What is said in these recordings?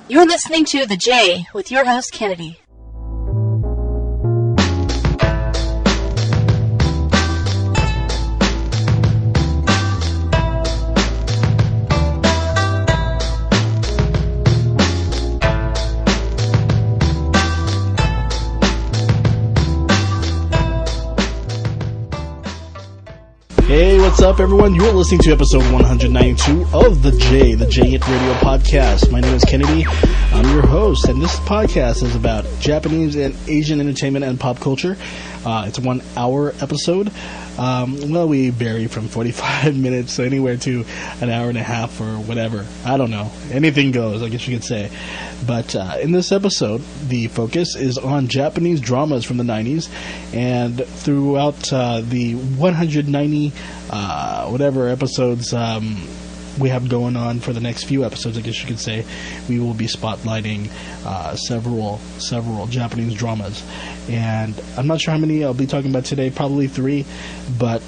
You're listening to The J with your host, Kennedy. Hey, what's up, everyone? You're listening to episode 192 of The J ENT RADIO Podcast. My name is Kennedy. I'm your host, and this podcast is about Japanese and Asian entertainment and pop culture. It's a 1 hour episode. We vary from 45 minutes anywhere to an hour and a half or whatever. I don't know. Anything goes, I guess you could say. But in this episode, the focus is on Japanese dramas from the 90s, and throughout the 190 whatever episodes we have going on for the next few episodes, I guess you could say, we will be spotlighting several Japanese dramas. And I'm not sure how many I'll be talking about today, probably 3, but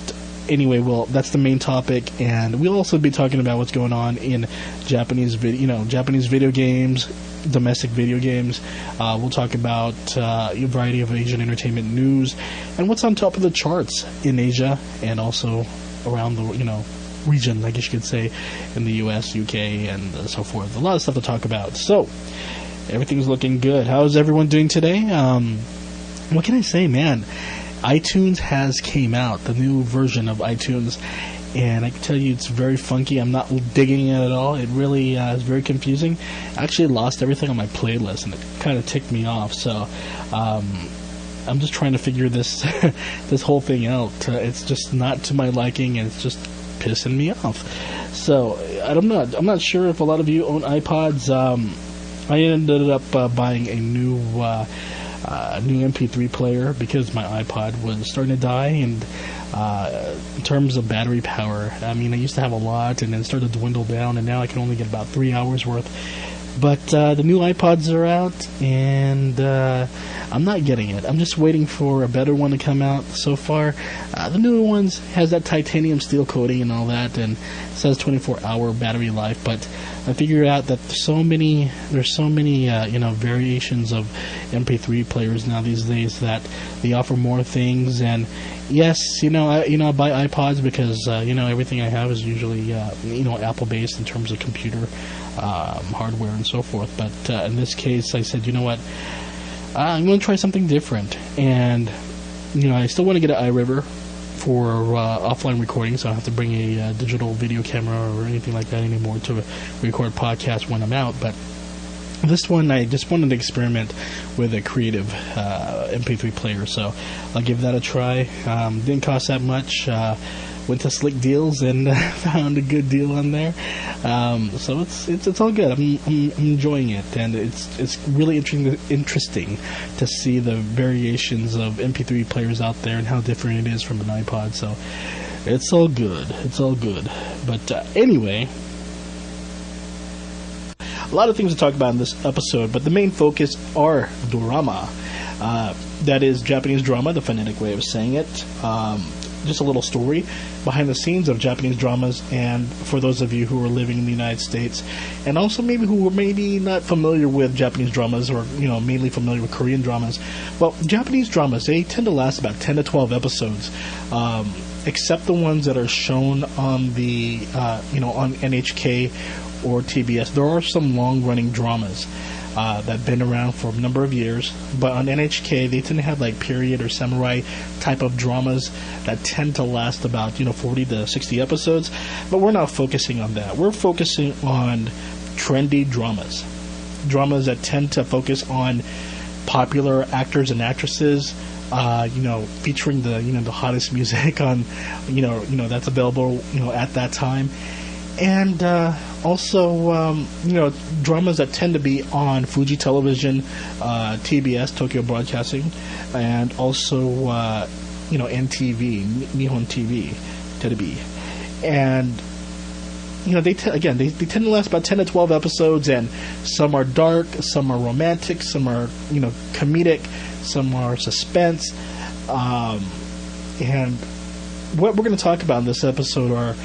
anyway, that's the main topic, and we'll also be talking about what's going on in Japanese video games, domestic video games. We'll talk about a variety of Asian entertainment news and what's on top of the charts in Asia and also around the region, I guess you could say, in the US, UK, and so forth. A lot of stuff to talk about. So everything's looking good. How's everyone doing today? What can I say, man? iTunes has came out, the new version of iTunes, and I can tell you it's very funky. I'm not digging it at all. It really is very confusing. I actually lost everything on my playlist, and it kind of ticked me off. So I'm just trying to figure this this whole thing out. It's just not to my liking, and it's just pissing me off. So I'm not sure if a lot of you own iPods. I ended up buying a new MP3 player because my iPod was starting to die, and in terms of battery power, I mean, I used to have a lot and then it started to dwindle down, and now I can only get about 3 hours worth. But the new iPods are out, and I'm not getting it. I'm just waiting for a better one to come out. So far, the newer ones has that titanium steel coating and all that, and it says 24-hour battery life. But I figured out that there's so many variations of MP3 players now these days that they offer more things. And yes, I buy iPods because everything I have is usually Apple based in terms of computer hardware and so forth. But in this case, I said, you know what, I'm going to try something different. And I still want to get an iRiver for offline recording, so I don't have to bring a digital video camera or anything like that anymore to record podcasts when I'm out. But this one, I just wanted to experiment with a creative MP3 player, so I'll give that a try. Didn't cost that much. Went to Slick Deals and found a good deal on there. So it's all good. I'm enjoying it, and it's really interesting to see the variations of MP3 players out there and how different it is from an iPod. So it's all good. It's all good. But anyway, a lot of things to talk about in this episode, but the main focus are dorama. That is Japanese drama, the phonetic way of saying it. Just a little story behind the scenes of Japanese dramas, and for those of you who are living in the United States, and also maybe who are maybe not familiar with Japanese dramas, or mainly familiar with Korean dramas. Well, Japanese dramas, they tend to last about 10 to 12 episodes, except the ones that are shown on the on NHK or TBS. There are some long-running dramas that have been around for a number of years, but on NHK they tend to have like period or samurai type of dramas that tend to last about 40 to 60 episodes. But we're not focusing on that. We're focusing on trendy dramas that tend to focus on popular actors and actresses, featuring the hottest music on that's available at that time. And also, dramas that tend to be on Fuji Television, TBS, Tokyo Broadcasting, and also, NTV, Nihon TV, Terebi. And, they tend to last about 10 to 12 episodes, and some are dark, some are romantic, some are, comedic, some are suspense. And what we're going to talk about in this episode are,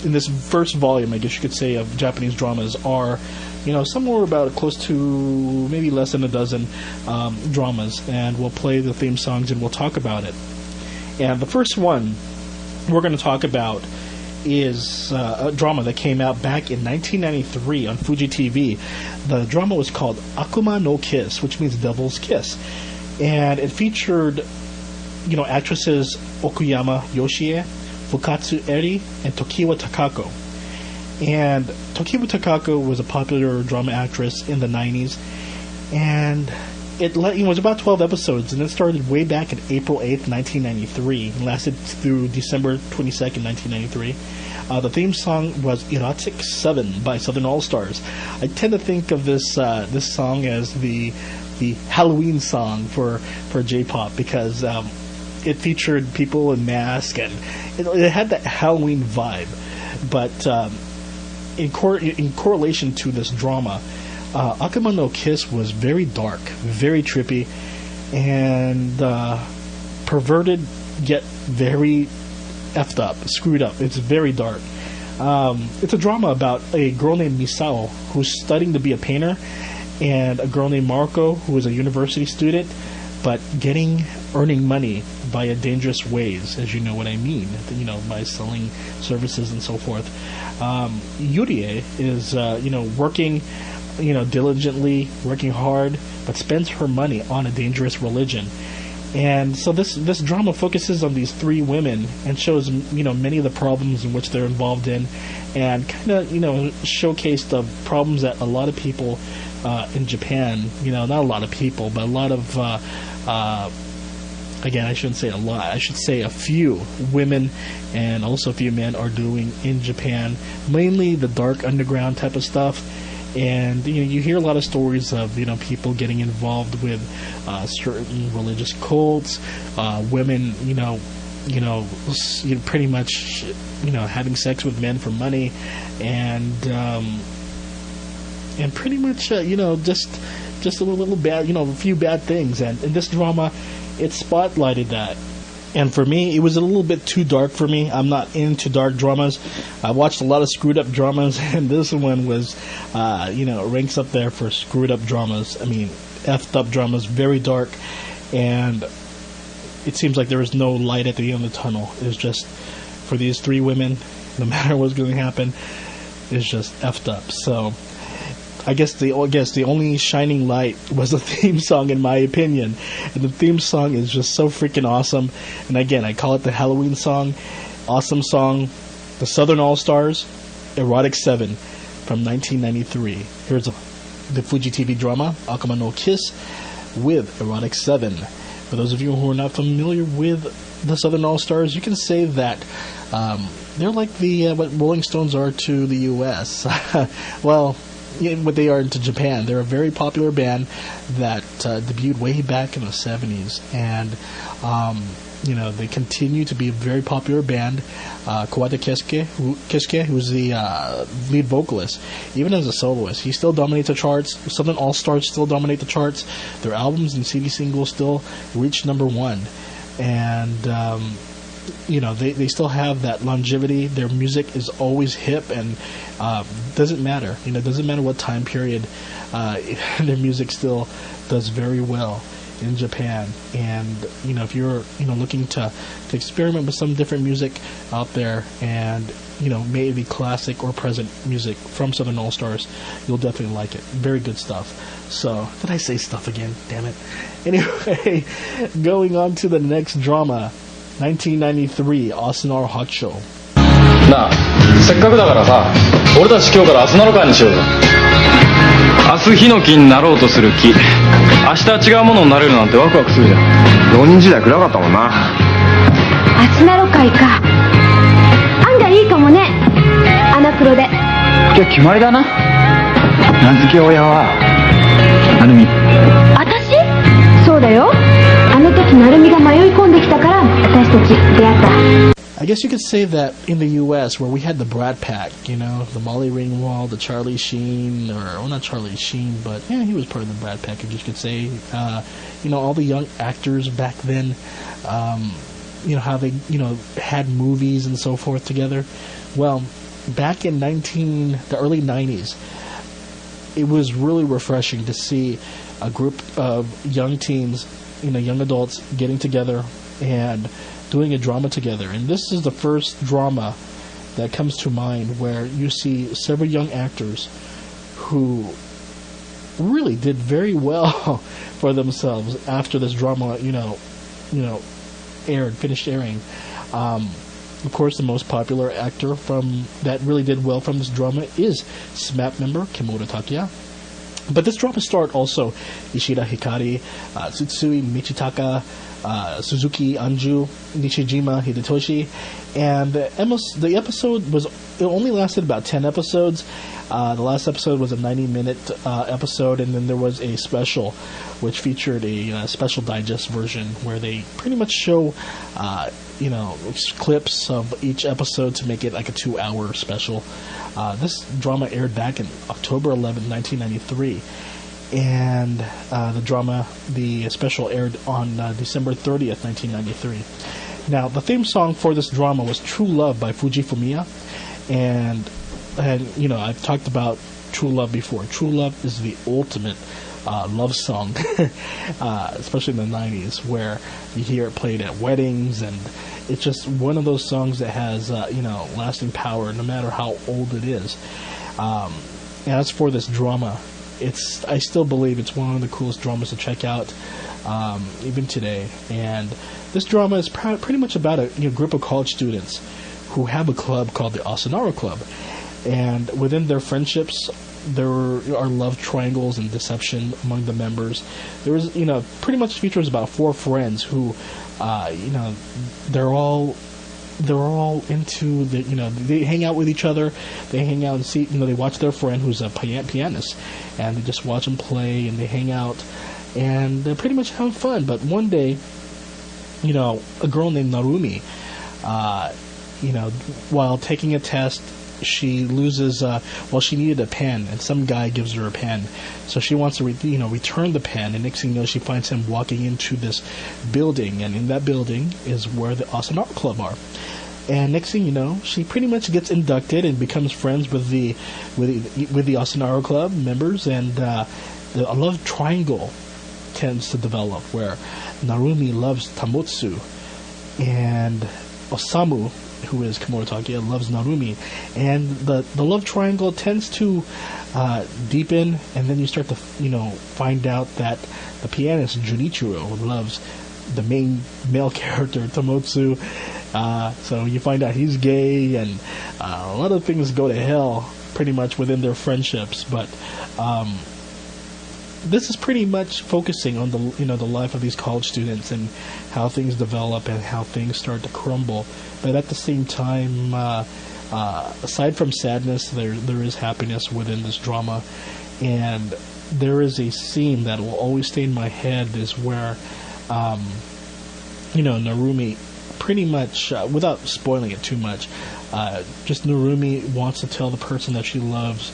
in this first volume, I guess you could say, of Japanese dramas are, somewhere about close to maybe less than a dozen dramas, and we'll play the theme songs and we'll talk about it. And the first one we're going to talk about is a drama that came out back in 1993 on Fuji TV. The drama was called Akuma no Kiss, which means Devil's Kiss. And it featured, actresses Okuyama Yoshie, Fukatsu Eri, and Tokiwa Takako. And Tokiwa Takako was a popular drama actress in the 90s. And it was about 12 episodes, and it started way back in April 8th, 1993, and lasted through December 22nd, 1993. The theme song was Erotic 7 by Southern All-Stars. I tend to think of this song as the Halloween song for J-pop, because it featured people in masks, and it had that Halloween vibe. But in correlation to this drama, Akuma no Kiss was very dark, very trippy, and perverted, yet very effed up, screwed up. It's very dark. It's a drama about a girl named Misao who's studying to be a painter, and a girl named Marco who is a university student, but earning money via dangerous ways, as you know what I mean, by selling services and so forth. Yurie is, working, diligently, working hard, but spends her money on a dangerous religion. And so this drama focuses on these three women and shows, many of the problems in which they're involved in, and kind of, showcased the problems that a lot of people in Japan, not a lot of people, but a lot of, again, I shouldn't say a lot, I should say a few women and also a few men are doing in Japan, mainly the dark underground type of stuff. And you hear a lot of stories of people getting involved with certain religious cults, women pretty much having sex with men for money, and pretty much just a little bad, a few bad things. And in this drama, it spotlighted that. And for me, it was a little bit too dark for me. I'm not into dark dramas. I watched a lot of screwed up dramas, and this one was, ranks up there for screwed up dramas. I mean, effed up dramas, very dark, and it seems like there was no light at the end of the tunnel. It was just, for these three women, no matter what's going to happen, it's just effed up. So I guess the only shining light was the theme song, in my opinion. And the theme song is just so freaking awesome. And again, I call it the Halloween song. Awesome song. The Southern All-Stars, Erotic 7 from 1993. Here's the Fuji TV drama, Akuma no Kiss, with Erotic 7. For those of you who are not familiar with the Southern All-Stars, you can say that they're like what Rolling Stones are to the U.S. Well, what they are to Japan. They're a very popular band that debuted way back in the 70s, and they continue to be a very popular band. Kawata Keisuke, who's the lead vocalist, even as a soloist, he still dominates the charts. Southern All-Stars still dominate the charts. Their albums and CD singles still reach number one, and they still have that longevity. Their music is always hip, and doesn't matter. Doesn't matter what time period. Their music still does very well in Japan. And if you're looking to experiment with some different music out there, and maybe classic or present music from Southern All-Stars, you'll definitely like it. Very good stuff. So, did I say stuff again? Damn it. Anyway, going on to the next drama. 1993 Asanar Hot Show. なあ、せっかくだからさ、俺たち今日からアスナロ会にしようぜ。明日ヒノキになろうとする木、明日違うものになれるなんてワクワクするじゃん。浪人時代暗かったもんな。アスナロ会か。案外いいかもね。アナプロで。今日決まりだな。名付け親はアルミ。私？そうだよ。あの時なるみが迷い込んできたから私たち出会った。I guess you could say that in the U.S., where we had the Brat Pack, the Molly Ringwald, the Charlie Sheen, or not Charlie Sheen, but he was part of the Brat Pack, I guess you could say. All the young actors back then, how they, had movies and so forth together. Well, back in the early 90s, it was really refreshing to see a group of young teens, young adults getting together and doing a drama together. And this is the first drama that comes to mind where you see several young actors who really did very well for themselves after this drama, finished airing. Of course, the most popular actor that really did well from this drama is SMAP member Kimura Takuya. But this drama starred also Ishida Hikari, Tsutsui Michitaka, Suzuki Anju, Nishijima Hidetoshi, and the episode it only lasted about 10 episodes. The last episode was a 90-minute episode, and then there was a special which featured a special digest version where they pretty much show clips of each episode to make it like a 2-hour special. This drama aired back in October 11, 1993, and the special aired on December 30th, 1993. Now, the theme song for this drama was True Love by Fuji Fumiya, and I've talked about True Love before. True Love is the ultimate love song, especially in the 90s, where you hear it played at weddings, and it's just one of those songs that has lasting power no matter how old it is. As for this drama, I still believe it's one of the coolest dramas to check out even today. And this drama is pretty much about a group of college students who have a club called the Asanaro Club, and within their friendships there are love triangles and deception among the members. There was, pretty much features about 4 friends who, they're all into they hang out with each other. They hang out and see, they watch their friend who's a pianist, and they just watch him play, and they hang out, and they're pretty much having fun. But one day, a girl named Narumi, while taking a test, she loses, she needed a pen, and some guy gives her a pen. So she wants to, return the pen, and next thing you know, she finds him walking into this building, and in that building is where the Asanaro Club are. And next thing you know, she pretty much gets inducted and becomes friends with the Asanaro Club members, and a love triangle tends to develop, where Narumi loves Tamotsu, and Osamu, who is Kimura Takuya, loves Narumi, and the love triangle tends to deepen, and then you start to find out that the pianist Junichiro loves the main male character Tamotsu, so you find out he's gay, and a lot of things go to hell pretty much within their friendships. But this is pretty much focusing on the life of these college students and how things develop and how things start to crumble. But at the same time, aside from sadness, there is happiness within this drama. And there is a scene that will always stay in my head, is where Narumi pretty much, without spoiling it too much, just Narumi wants to tell the person that she loves,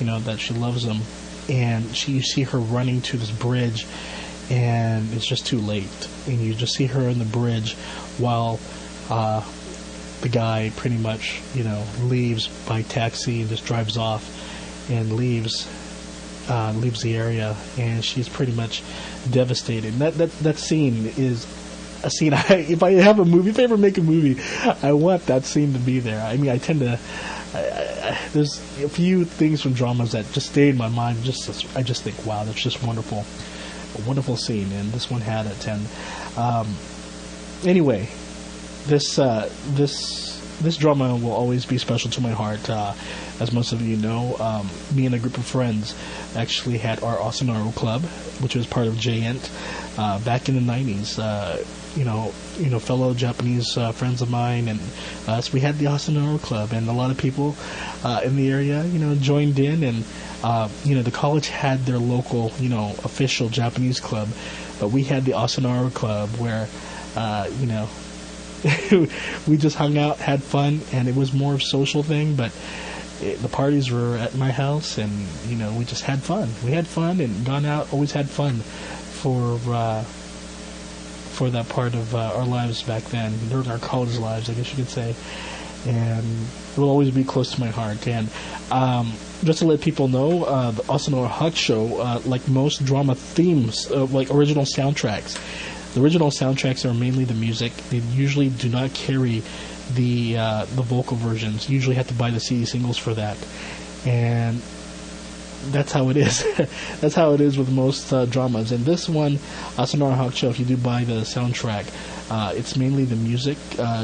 that she loves them. And you see her running to this bridge, and it's just too late. And you just see her on the bridge while the guy pretty much, leaves by taxi and just drives off and leaves the area, and she's pretty much devastated. And that scene is a scene. If I ever make a movie, I want that scene to be there. I mean, I tend to. There's a few things from dramas that just stay in my mind. I just think, wow, that's just wonderful, a wonderful scene, and this one had it. And anyway, this drama will always be special to my heart. As most of you know, me and a group of friends actually had our Asanaro Club, which was part of J-DORAMA back in the 90s. Fellow Japanese friends of mine and us, we had the Asanaro Club, and a lot of people in the area, joined in, and the college had their local, official Japanese club, but we had the Asanaro Club where, we just hung out, had fun, and it was more of a social thing, but the parties were at my house, and, we just had fun. We had fun and gone out, always had fun for that part of our lives back then, during our college lives, I guess you could say. and it will always be close to my heart. And just to let people know, the Asanora Hakusho, like most drama themes, like original soundtracks, the original soundtracks are mainly the music. They usually do not carry the vocal versions. You usually have to buy the CD singles for that, and that's how it is. That's how it is with most dramas. And this one, Asanora Hakusho, if you do buy the soundtrack, it's mainly the music,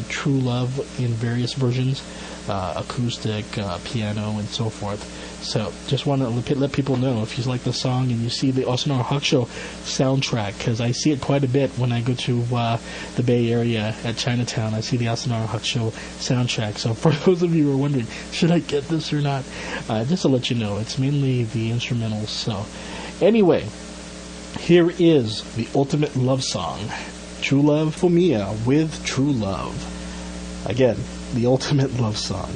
True Love in various versions, acoustic, piano, and so forth. So just want to let people know, if you like the song and you see the Asanora Hakusho soundtrack, because I see it quite a bit when I go to the Bay Area at Chinatown. I see the Asanora Hakusho soundtrack. So for those of you who are wondering, should I get this or not, just to let you know, it's mainly the instrumentals. So anyway, here is the ultimate love song, True Love for Mia with True Love. Again, the ultimate love song.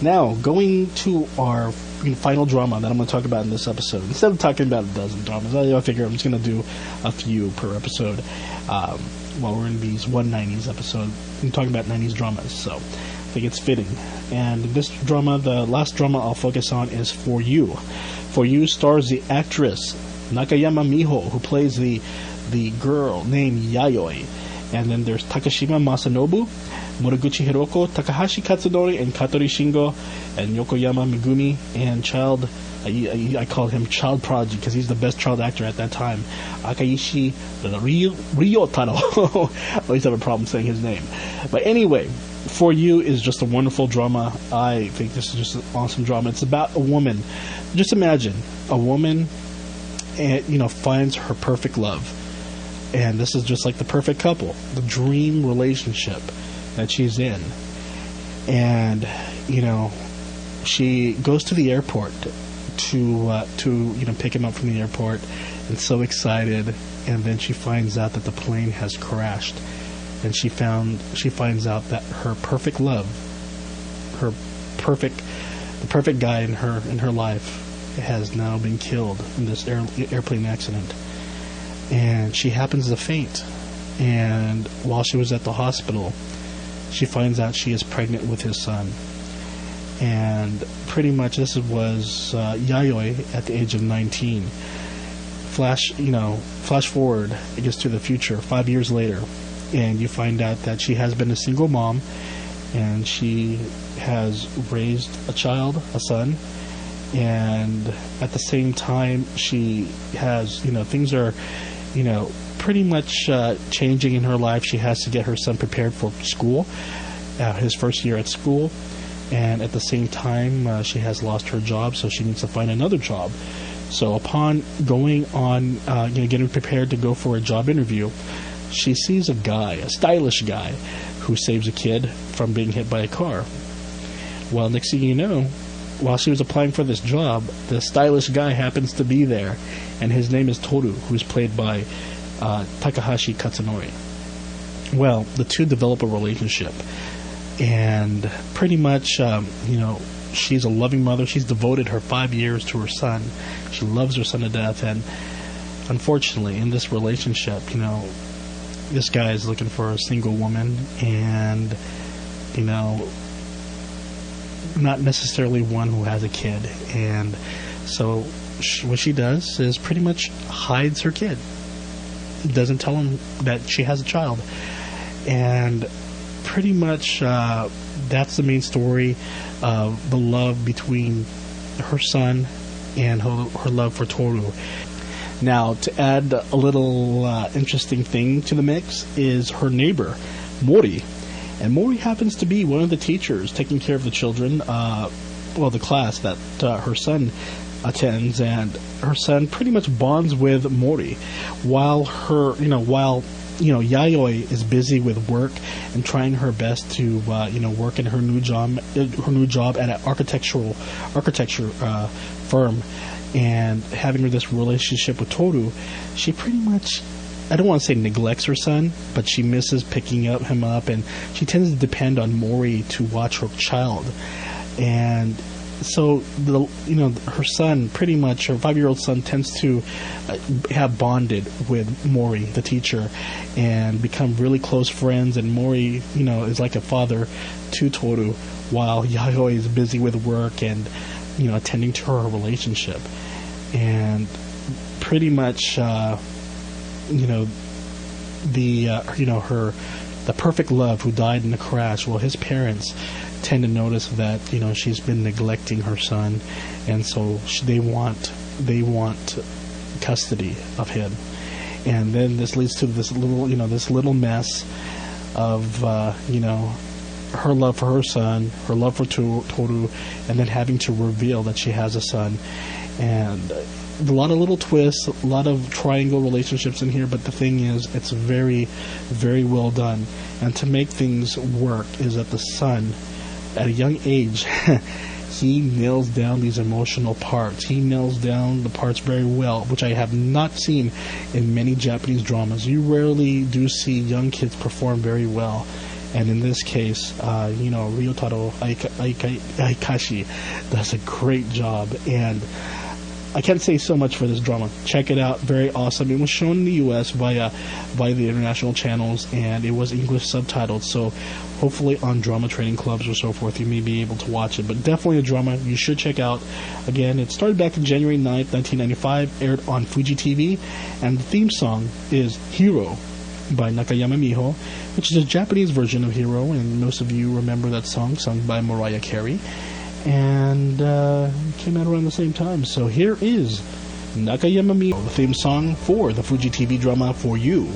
Now, going to our final drama that I'm going to talk about in this episode. Instead of talking about a dozen dramas, I figure I'm just going to do a few per episode while we're in these 190s episode. I'm talking about 90s dramas, so I think it's fitting. And this drama, the last drama I'll focus on is For You. For You stars the actress Nakayama Miho, who plays the girl named Yayoi. And then there's Takashima Masanobu, Muraguchi Hiroko, Takahashi Katsunori, and Katori Shingo, and Yokoyama Megumi, and I call him Child Prodigy because he's the best child actor at that time, Akaishi Ryotaro. I always have a problem saying his name. But anyway, For You is just a wonderful drama. I think this is just an awesome drama. It's about a woman. Just imagine a woman, finds her perfect love. And this is just like the perfect couple, the dream relationship that she's in. And, she goes to the airport to pick him up from the airport, and so excited. And then she finds out that the plane has crashed. And she finds out that her perfect love, the perfect guy in her life has now been killed in this airplane accident. And she happens to faint. And while she was at the hospital, she finds out she is pregnant with his son. And pretty much this was Yayoi at the age of 19. Flash forward, I guess, to the future, 5 years later, and you find out that she has been a single mom, and she has raised a son, and at the same time she has, things are, pretty much changing in her life. She has to get her son prepared for school, his first year at school, and at the same time she has lost her job, so she needs to find another job. So upon going on, getting prepared to go for a job interview, she sees a stylish guy, who saves a kid from being hit by a car. Well, next thing you know, while she was applying for this job, the stylish guy happens to be there, and his name is Toru, who's played by Takahashi Katsunori. Well, the two develop a relationship, and pretty much, she's a loving mother. She's devoted her 5 years to her son. She loves her son to death, and unfortunately, in this relationship, this guy is looking for a single woman, and, not necessarily one who has a kid. And so what she does is pretty much hides her kid. Doesn't tell him that she has a child. And pretty much that's the main story of the love between her son and her love for Toru. Now, to add a little interesting thing to the mix is her neighbor, Mori. And Mori happens to be one of the teachers taking care of the children, the class that her son attends, and her son pretty much bonds with Mori, while Yayoi is busy with work and trying her best to work in her new job at an architecture firm, and having this relationship with Toru. She pretty much, I don't want to say neglects her son, but she misses picking him up, and she tends to depend on Mori to watch her child. And so her son, pretty much her 5-year-old son, tends to have bonded with Mori, the teacher, and become really close friends. And Mori, is like a father to Toru, while Yayoi is busy with work and attending to her relationship. And pretty much, the perfect love who died in the crash. Well, his parents tend to notice that she's been neglecting her son, and so they want custody of him. And then this leads to this little mess of her love for her son, her love for Toru, and then having to reveal that she has a son. And a lot of little twists, a lot of triangle relationships in here, but the thing is, it's very, very well done. And to make things work is that the son, at a young age, he nails down these emotional parts. He nails down the parts very well, which I have not seen in many Japanese dramas. You rarely do see young kids perform very well. And in this case, Ryotaro Aikashi does a great job. And I can't say so much for this drama. Check it out. Very awesome. It was shown in the U.S. via the international channels, and it was English subtitled. So hopefully on drama training clubs or so forth, you may be able to watch it. But definitely a drama you should check out. Again, it started back on January 9th, 1995, aired on Fuji TV, and the theme song is Hero by Nakayama Miho, which is a Japanese version of Hero, and most of you remember that song, sung by Mariah Carey. And came out around the same time. So here is Nakayama Miho, the theme song for the Fuji TV drama For You.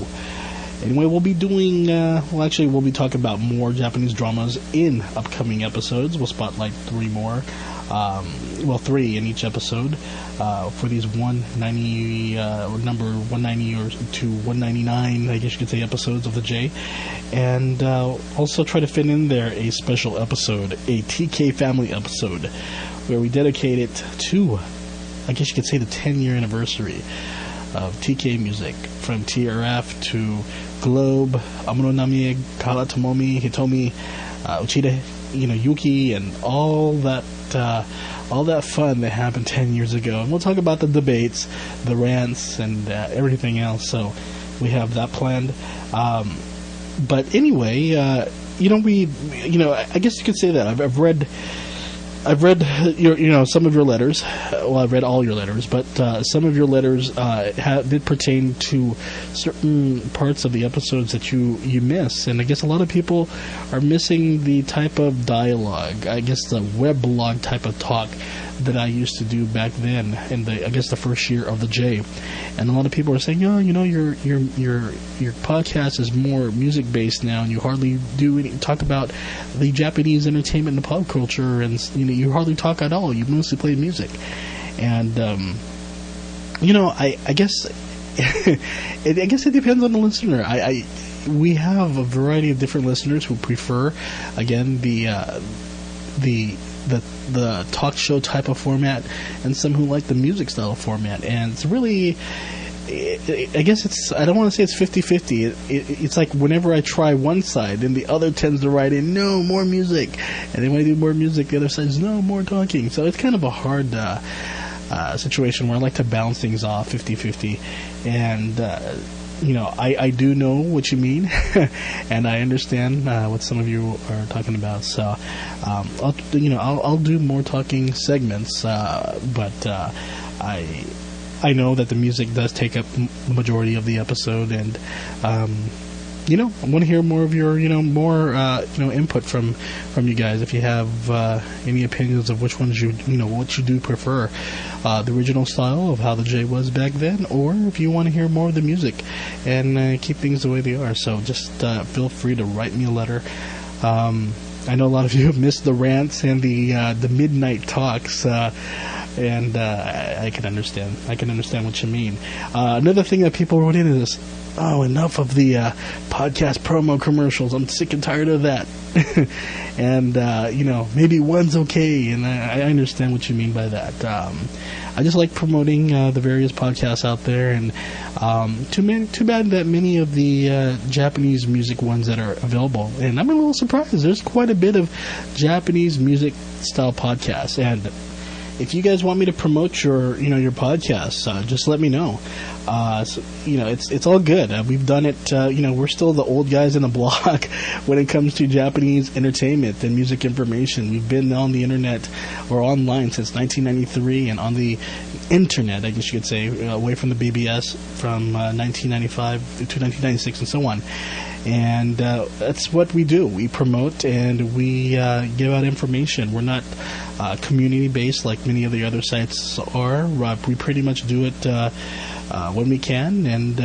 Anyway, we'll be doing, we'll be talking about more Japanese dramas in upcoming episodes. We'll spotlight 3 more. 3 in each episode for these 190, number 190 or to 199, I guess you could say, episodes of the J. And also try to fit in there a special episode, a TK family episode, where we dedicate it to, I guess you could say, the 10-year anniversary of TK music, from TRF to Globe, Amuro Namie, Kala Tomomi, Hitomi, Uchida, Yuki, and all that fun that happened 10 years ago. And we'll talk about the debates, the rants, and everything else. So we have that planned. But anyway, I guess you could say that I've read your some of your letters. Well, I've read all your letters, but some of your letters did pertain to certain parts of the episodes that you miss. And I guess a lot of people are missing the type of dialogue, I guess the weblog type of talk that I used to do back then in the first year of the J. And a lot of people are saying, your podcast is more music based now, and you hardly talk about the Japanese entertainment and pop culture, and you hardly talk at all. You mostly play music. And I guess it depends on the listener. We have a variety of different listeners who prefer, again, the talk show type of format, and some who like the music style format. And it's really, I guess I don't want to say it's 50-50. It's like whenever I try one side, then the other tends to write in, no, more music. And then when I do more music, the other side is, no, more talking. So it's kind of a hard situation where I like to balance things off 50-50. And I do know what you mean, and I understand what some of you are talking about. So, I'll do more talking segments, but I know that the music does take up the majority of the episode, and I want to hear more of your, more input from you guys. If you have any opinions of which ones what you do prefer, the original style of how the J was back then, or if you want to hear more of the music and keep things the way they are. So just feel free to write me a letter. I know a lot of you have missed the rants and the midnight talks. And I can understand. I can understand what you mean. Another thing that people wrote in is, oh, enough of the podcast promo commercials. I'm sick and tired of that. And, maybe one's okay. And I understand what you mean by that. I just like promoting the various podcasts out there. And too bad that many of the Japanese music ones that are available. And I'm a little surprised. There's quite a bit of Japanese music style podcasts. And if you guys want me to promote your podcast, just let me know. It's all good. We've done it. We're still the old guys in the block when it comes to Japanese entertainment and music information. We've been on the internet or online since 1993, and on the internet, I guess you could say, away from the BBS from 1995 to 1996 and so on. And that's what we do. We promote and we give out information. We're not community-based like many of the other sites are. We pretty much do it when we can, and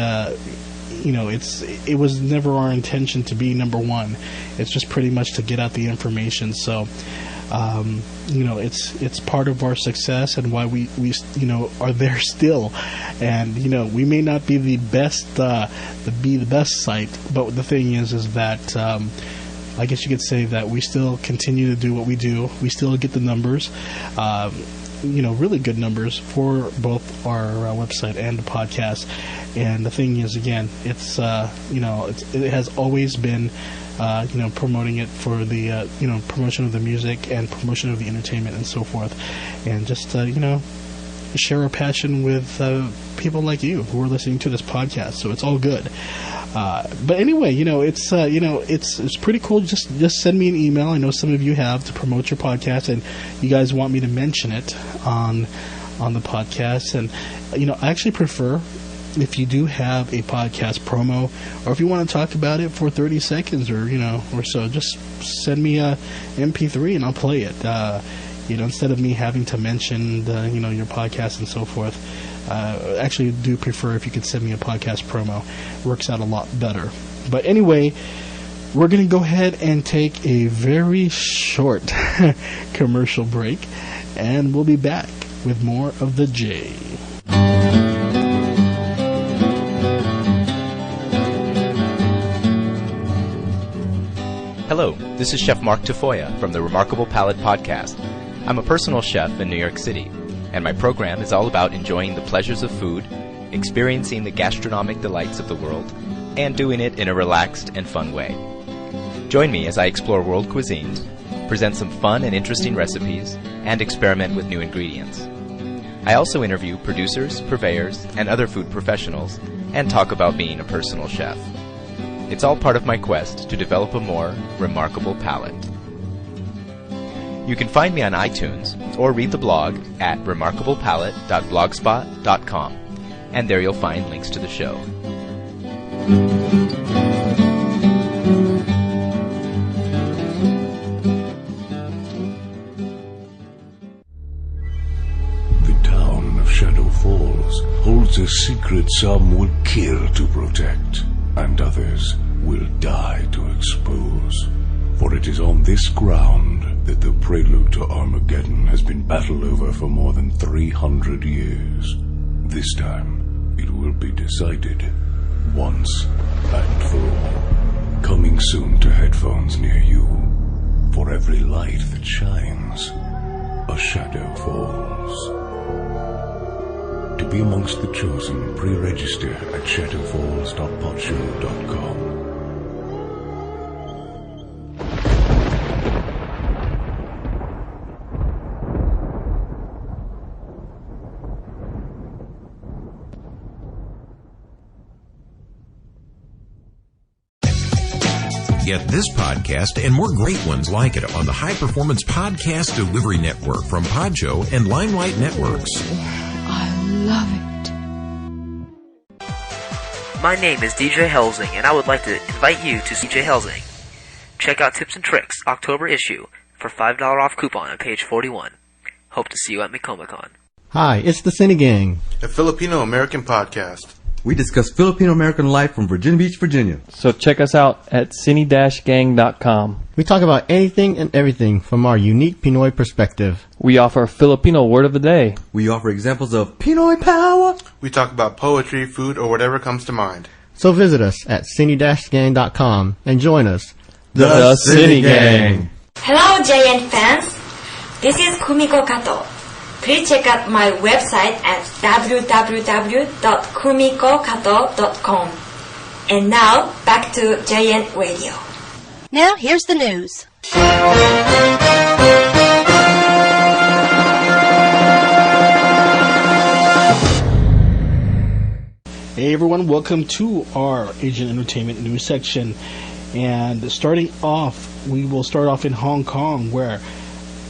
it was never our intention to be number one. It's just pretty much to get out the information. So it's part of our success and why we are there still. And we may not be the best site, but the thing is that I guess you could say that we still continue to do what we do. We still get the numbers, really good numbers for both our website and the podcast. And the thing is, again, it's it has always been promoting it for the promotion of the music and promotion of the entertainment and so forth, and just share our passion with people like you who are listening to this podcast. So it's all good. But anyway, it's pretty cool. Just send me an email. I know some of you have to promote your podcast, and you guys want me to mention it on the podcast. And I actually prefer if you do have a podcast promo, or if you want to talk about it for 30 seconds or so, just send me a MP3 and I'll play it. Instead of me having to mention your podcast and so forth. I actually do prefer if you could send me a podcast promo. It works out a lot better. But anyway, we're going to go ahead and take a very short commercial break, and we'll be back with more of the J. Hello, this is Chef Mark Tafoya from the Remarkable Palate Podcast. I'm a personal chef in New York City, and my program is all about enjoying the pleasures of food, experiencing the gastronomic delights of the world, and doing it in a relaxed and fun way. Join me as I explore world cuisines, present some fun and interesting recipes, and experiment with new ingredients. I also interview producers, purveyors, and other food professionals, and talk about being a personal chef. It's all part of my quest to develop a more remarkable palate. You can find me on iTunes or read the blog at remarkablepalate.blogspot.com, and there you'll find links to the show. The town of Shadow Falls holds a secret some will kill to protect, and others will die to expose. For it is on this ground that the prelude to Armageddon has been battled over for more than 300 years. This time, it will be decided once and for all. Coming soon to headphones near you. For every light that shines, a shadow falls. To be amongst the chosen, pre-register at shadowfalls.podshow.com. Get this podcast and more great ones like it on the High Performance Podcast Delivery Network from Podjo and Limelight Networks. I love it. My name is DJ Helsing, and I would like to invite you to DJ Helsing. Check out Tips and Tricks October issue for $5 off coupon on page 41. Hope to see you at McComicon. Hi, it's the Cine Gang, a Filipino-American podcast. We discuss Filipino-American life from Virginia Beach, Virginia. So check us out at cine-gang.com. We talk about anything and everything from our unique Pinoy perspective. We offer a Filipino word of the day. We offer examples of Pinoy power. We talk about poetry, food, or whatever comes to mind. So visit us at cine-gang.com and join us. The Cine Gang. Hello, JN fans. This is Kumiko Kato. Please check out my website at www.kumikokato.com. And now, back to JN Radio. Now, here's the news. Hey everyone, welcome to our Asian Entertainment News section. And starting off, we will start off in Hong Kong, where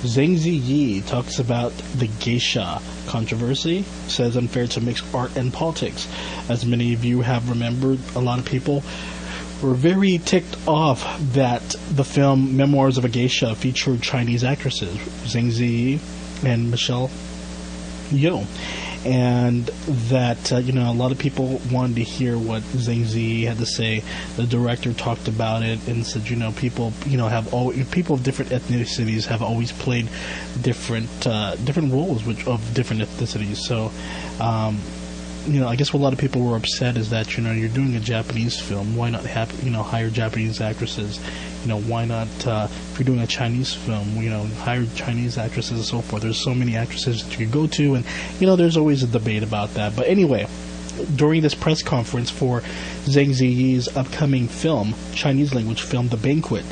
Zhang Ziyi talks about the geisha controversy, says unfair to mix art and politics. As many of you have remembered, a lot of people were very ticked off that the film Memoirs of a Geisha featured Chinese actresses, Zhang Ziyi and Michelle Yeoh. And that, a lot of people wanted to hear what Zhang Ziyi had to say. The director talked about it and said, people of different ethnicities have always played different roles of different ethnicities. So, I guess what a lot of people were upset is that, you're doing a Japanese film, why not have, hire Japanese actresses? Why not, if you're doing a Chinese film, hire Chinese actresses and so forth. There's so many actresses that you could go to, and, there's always a debate about that. But anyway, during this press conference for Zhang Ziyi's upcoming film, Chinese language film, The Banquet,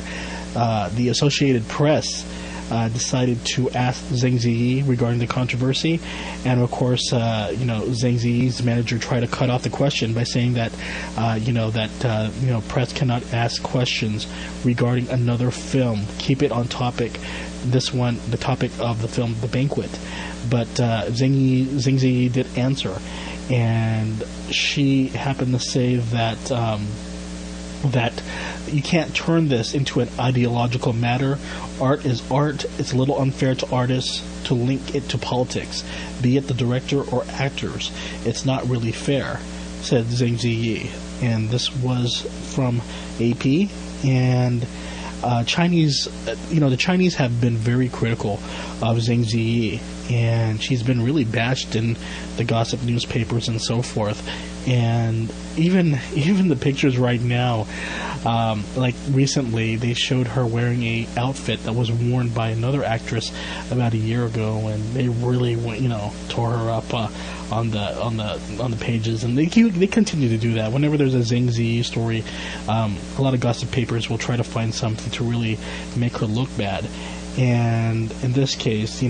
the Associated Press decided to ask Zhang Ziyi regarding the controversy, and of course, Zhang Ziyi's manager tried to cut off the question by saying that, press cannot ask questions regarding another film. Keep it on topic. This one, the topic of the film, The Banquet. But Zhang Ziyi did answer, and she happened to say that that you can't turn this into an ideological matter. Art is art. It's a little unfair to artists to link it to politics, be it the director or actors. It's not really fair, said Zhang Ziyi. And this was from AP. And Chinese, the Chinese have been very critical of Zhang Ziyi, and she's been really bashed in the gossip newspapers and so forth. And even the pictures right now, like recently, they showed her wearing a outfit that was worn by another actress about a year ago, and they really went, tore her up on the pages, and they continue to do that. Whenever there's a Zhang Ziyi story, a lot of gossip papers will try to find something to really make her look bad. And in this case,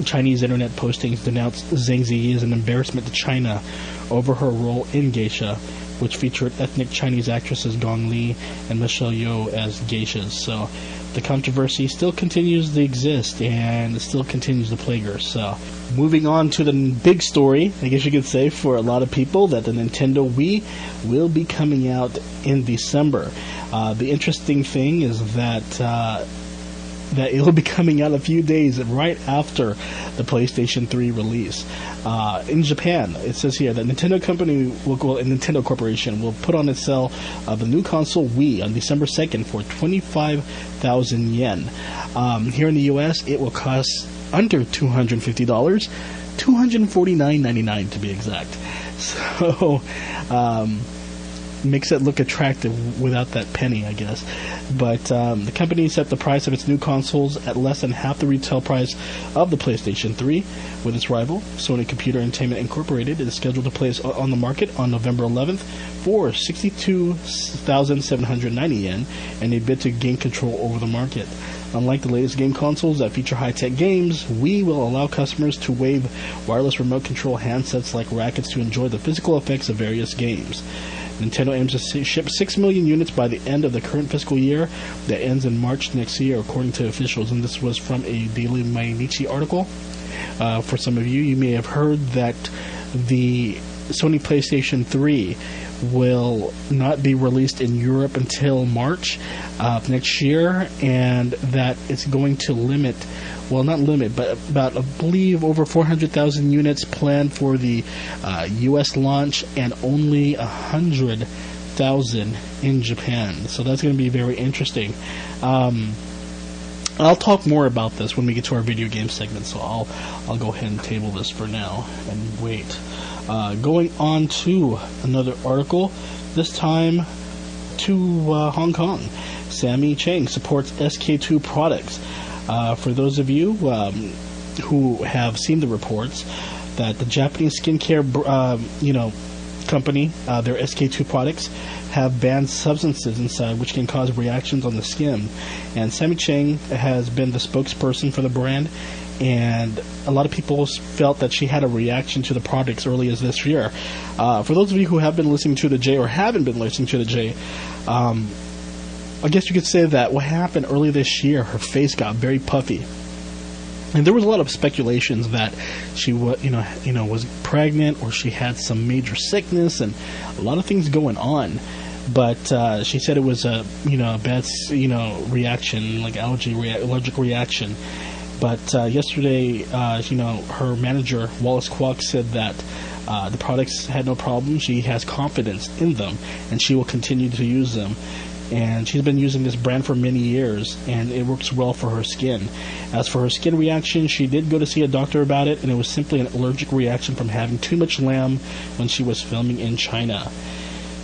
Chinese internet postings denounced Zhang Ziyi as an embarrassment to China over her role in Geisha, which featured ethnic Chinese actresses Gong Li and Michelle Yeoh as geishas. So the controversy still continues to exist, and it still continues to plague her. So moving on to the big story, I guess you could say for a lot of people, that the Nintendo Wii will be coming out in December. The interesting thing is that it will be coming out a few days right after the PlayStation 3 release. In Japan, it says here that Nintendo Corporation will put on its sale the new console Wii on December 2nd for 25,000 yen. Here in the US, it will cost under $250, $249.99 to be exact. So, makes it look attractive without that penny, I guess. But the company set the price of its new consoles at less than half the retail price of the PlayStation 3, with its rival, Sony Computer Entertainment Incorporated, is scheduled to place on the market on November 11th for 62,790 yen, and a bid to gain control over the market. Unlike the latest game consoles that feature high-tech games, Wii will allow customers to wave wireless remote control handsets like rackets to enjoy the physical effects of various games. Nintendo aims to ship 6 million units by the end of the current fiscal year that ends in March next year, according to officials. And this was from a Daily Mainichi article. For some of you, you may have heard that the Sony PlayStation 3 will not be released in Europe until March of next year, and that it's going to limit, well, not limit, but about, I believe, over 400,000 units planned for the U.S. launch, and only 100,000 in Japan. So that's going to be very interesting. I'll talk more about this when we get to our video game segment, so I'll go ahead and table this for now and wait. Going on to another article, this time to Hong Kong. Sammy Cheng supports SK2 products. For those of you who have seen the reports that the Japanese skincare company, their SK2 products, have banned substances inside which can cause reactions on the skin. And Sammy Cheng has been the spokesperson for the brand, and a lot of people felt that she had a reaction to the products early as this year. For those of you who have been listening to the J or haven't been listening to the J, I guess you could say that what happened early this year, her face got very puffy. And there was a lot of speculations that she was pregnant, or she had some major sickness, and a lot of things going on. But she said it was a bad reaction, like allergic reaction. But yesterday, her manager Wallace Kwok said that the products had no problem. She has confidence in them, and she will continue to use them. And she's been using this brand for many years, and it works well for her skin. As for her skin reaction, she did go to see a doctor about it, and it was simply an allergic reaction from having too much lamb when she was filming in China.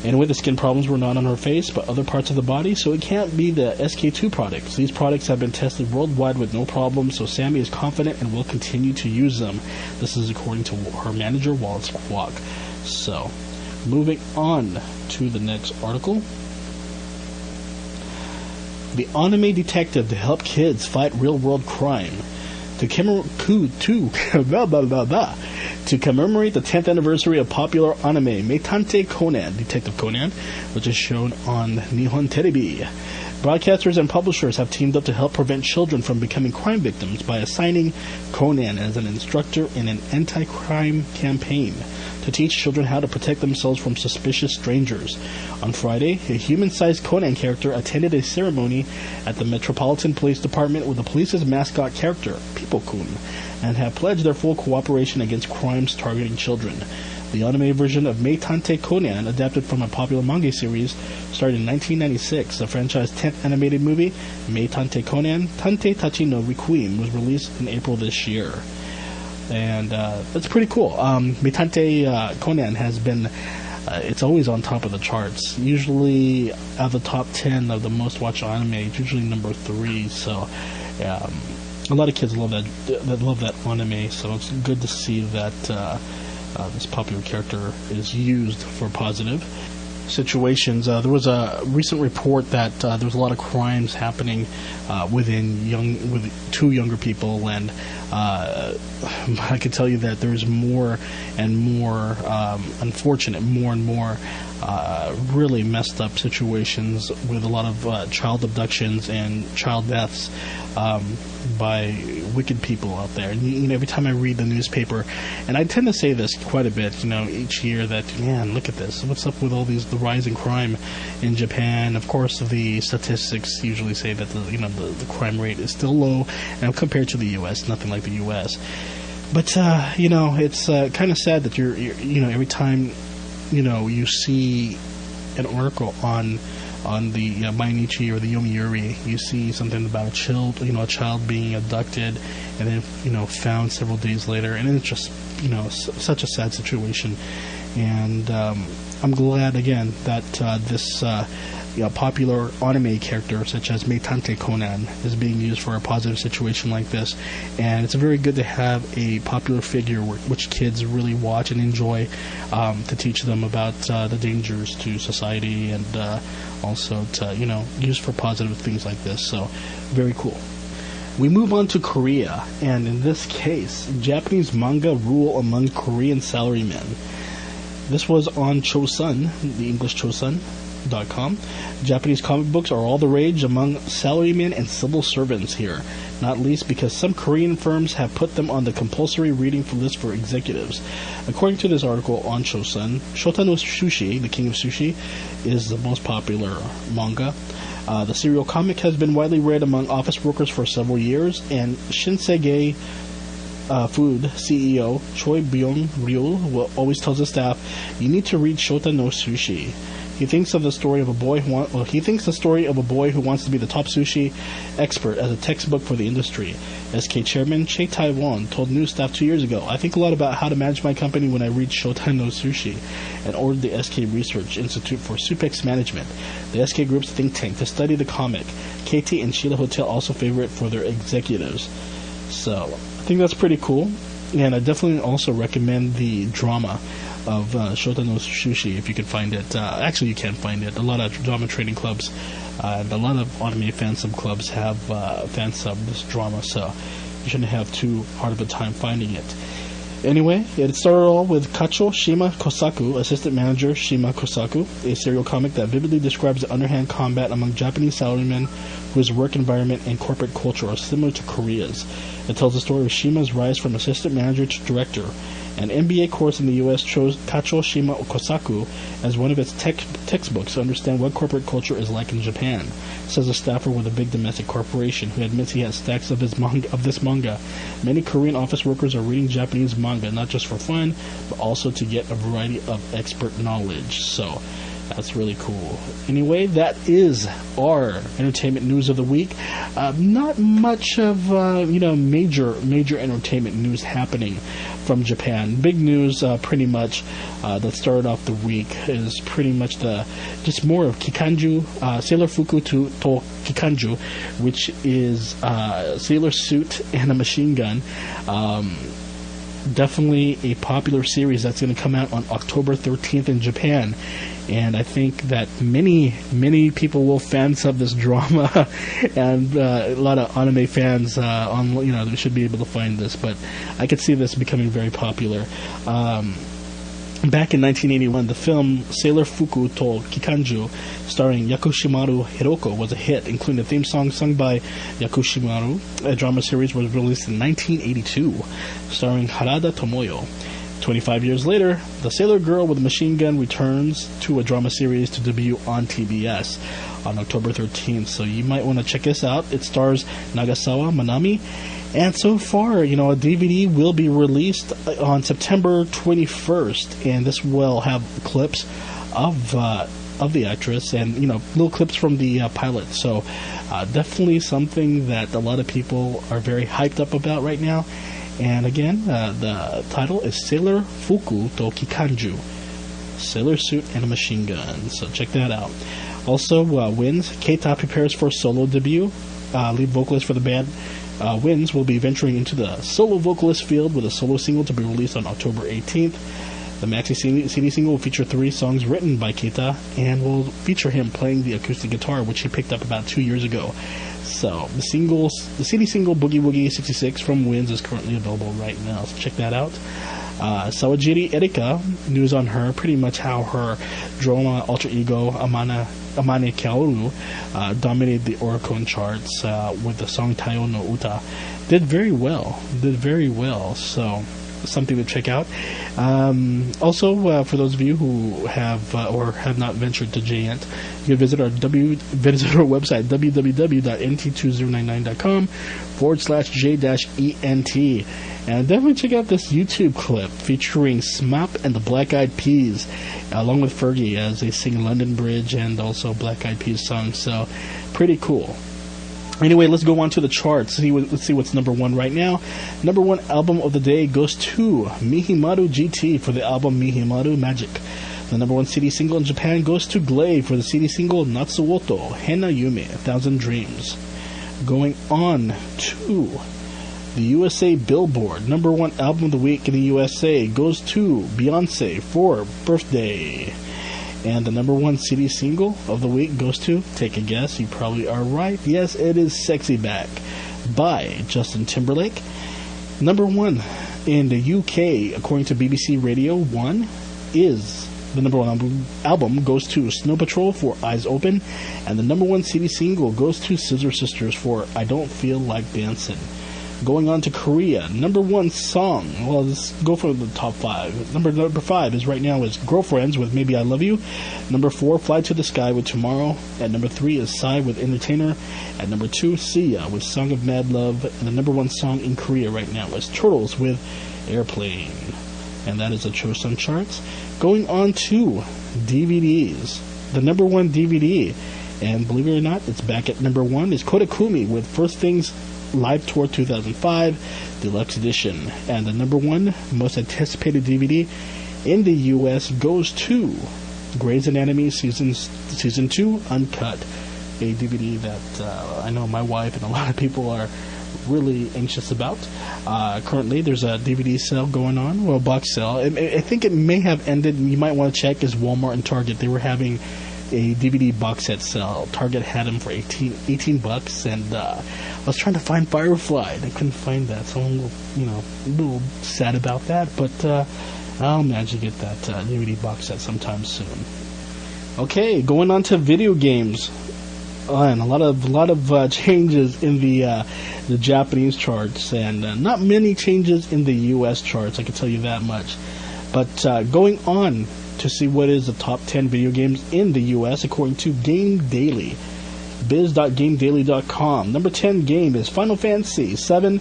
Anyway, the skin problems were not on her face, but other parts of the body, so it can't be the SK2 products. These products have been tested worldwide with no problem, so Sammy is confident and will continue to use them. This is according to her manager, Wallace Kwok. So, moving on to the next article. The anime detective to help kids fight real-world crime. To commemorate the 10th anniversary of popular anime Meitante Conan, Detective Conan, which is shown on Nihon Terebi, broadcasters and publishers have teamed up to help prevent children from becoming crime victims by assigning Conan as an instructor in an anti-crime campaign to teach children how to protect themselves from suspicious strangers. On Friday, a human-sized Conan character attended a ceremony at the Metropolitan Police Department with the police's mascot character, People-kun, and have pledged their full cooperation against crimes targeting children. The anime version of Meitante Conan, adapted from a popular manga series, started in 1996. The franchise's 10th animated movie, Meitante Conan, Tante Tachi no Requiem, was released in April this year. And that's pretty cool. Meitante Conan has been, it's always on top of the charts. Usually out of the top 10 of the most watched anime, it's usually number 3. So a lot of kids love that anime. So it's good to see that this popular character is used for positive situations. There was a recent report that there was a lot of crimes happening with two younger people, and I can tell you that there's more and more unfortunate, more and more really messed up situations with a lot of child abductions and child deaths by wicked people out there. And every time I read the newspaper, and I tend to say this quite a bit, each year, that, man, look at this. What's up with all the rise in crime in Japan? Of course, the statistics usually say that the crime rate is still low, and compared to the U.S., nothing like the U.S. But it's kind of sad that you're every time you see an article on the Mainichi or the Yomiuri, you see something about a child being abducted and then found several days later, and it's just such a sad situation. And I'm glad again that this popular anime character such as Meitante Conan is being used for a positive situation like this, and it's very good to have a popular figure which kids really watch and enjoy, to teach them about the dangers to society, and also to use for positive things like this. So very cool. We move on to Korea, and in this case, Japanese manga rule among Korean salarymen. This was on Chosun, the English Chosun, Shotanousushi.com. Japanese comic books are all the rage among salarymen and civil servants here, not least because some Korean firms have put them on the compulsory reading list for executives. According to this article on Shosun, Shotanousushi, the King of Sushi, is the most popular manga. The serial comic has been widely read among office workers for several years, and Shinsei Food CEO Choi Byung-ryul always tells his staff, "You need to read Shotanousushi." He thinks the story of a boy who wants to be the top sushi expert as a textbook for the industry. SK chairman Che Tai-won told news staff 2 years ago, "I think a lot about how to manage my company when I read Shotanousushi," and ordered the SK Research Institute for Supex Management, the SK Group's think tank, to study the comic. KT and Sheila Hotel also favor it for their executives. So I think that's pretty cool, and I definitely also recommend the drama of Shotanousushi if you can find it. Actually, you can find it. A lot of drama trading clubs and a lot of anime fan sub clubs have fan sub this drama, so you shouldn't have too hard of a time finding it. Anyway, it started all with Kacho Shima Kosaku, Assistant Manager Shima Kosaku, a serial comic that vividly describes the underhand combat among Japanese salarymen whose work environment and corporate culture are similar to Korea's. It tells the story of Shima's rise from assistant manager to director. An MBA course in the U.S. chose Kacho Shima Kosaku as one of its textbooks to understand what corporate culture is like in Japan, says a staffer with a big domestic corporation who admits he has stacks of this manga. Many Korean office workers are reading Japanese manga not just for fun, but also to get a variety of expert knowledge. So that's really cool. Anyway, that is our entertainment news of the week. Not much of major entertainment news happening from Japan. Big news, pretty much, that started off the week is pretty much just more of Kikanju, Sailor Fuku to Kikanju, which is sailor suit and a machine gun. Definitely a popular series that's going to come out on October 13th in Japan. And I think that many people will fan sub this drama, and a lot of anime fans they should be able to find this. But I could see this becoming very popular. Back in 1981, the film Sailor Fuku to Kikanju, starring Yakushimaru Hiroko, was a hit, including a theme song sung by Yakushimaru. A drama series was released in 1982, starring Harada Tomoyo. 25 years later, the Sailor Girl with a Machine Gun returns to a drama series to debut on TBS on October 13th. So you might want to check this out. It stars Nagasawa Manami. And so far, a DVD will be released on September 21st. And this will have clips of the actress and, little clips from the pilot. So definitely something that a lot of people are very hyped up about right now. And again, the title is Sailor Fuku to Kikanju, Sailor Suit and a Machine Gun. So check that out. Also, Wins, Keita prepares for solo debut. Lead vocalist for the band, Wins, will be venturing into the solo vocalist field with a solo single to be released on October 18th. The maxi CD single will feature 3 songs written by Keita and will feature him playing the acoustic guitar, which he picked up about 2 years ago. So the CD single Boogie Woogie 66 from Wins is currently available right now. So check that out. Sawajiri Erika, news on her, pretty much how her drama alter ego Amane Kaoru dominated the Oricon charts with the song Tayo no Uta. Did very well. So something to check out. Also, for those of you who have or have not ventured to J-Ent, you can visit our website www.nt2099.com/J-ENT, and definitely check out this YouTube clip featuring Smop and the Black Eyed Peas, along with Fergie, as they sing London Bridge and also Black Eyed Peas songs. So pretty cool. Anyway, let's go on to the charts. Let's see what's number 1 right now. Number 1 album of the day goes to Mihimaru GT for the album Mihimaru Magic. The number 1 CD single in Japan goes to Glaive for the CD single Natsuoto Hena Yume, 1,000 Dreams. Going on to the USA Billboard. Number 1 album of the week in the USA goes to Beyonce for Birthday. And the number 1 CD single of the week goes to, take a guess, you probably are right. Yes, it is Sexy Back by Justin Timberlake. Number 1 in the UK, according to BBC Radio 1, is the number one album goes to Snow Patrol for Eyes Open, and the number one CD single goes to Scissor Sisters for I Don't Feel Like Dancing. Going on to Korea, number one song. Well, let's go for the top five. Number 5 is right now is Girlfriends with Maybe I Love You. Number 4, Fly to the Sky with Tomorrow. At number 3 is Psy with Entertainer. At number 2, Sia with Song of Mad Love. And the number one song in Korea right now is Turtles with Airplane. And that is the Chosun charts. Going on to DVDs. The number one DVD, and believe it or not, it's back at number 1, is Kodakumi with First Things Live Tour 2005 Deluxe Edition. And the number one most anticipated DVD in the U.S. goes to Grey's Anatomy Season 2 Uncut, a DVD that I know my wife and a lot of people are really anxious about. Currently, there's a DVD sale going on, well, box sale. I think it may have ended. You might want to check is Walmart and Target. They were having a DVD box set sale. Target had them for $18, and I was trying to find Firefly, and I couldn't find that, so I'm a little sad about that, but I'll manage to get that DVD box set sometime soon. Okay, going on to video games, and a lot of changes in the Japanese charts, and not many changes in the U.S. charts, I can tell you that much. But going on to see what is the top 10 video games in the U.S. according to Game Daily, biz.gamedaily.com. Number 10 game is Final Fantasy VII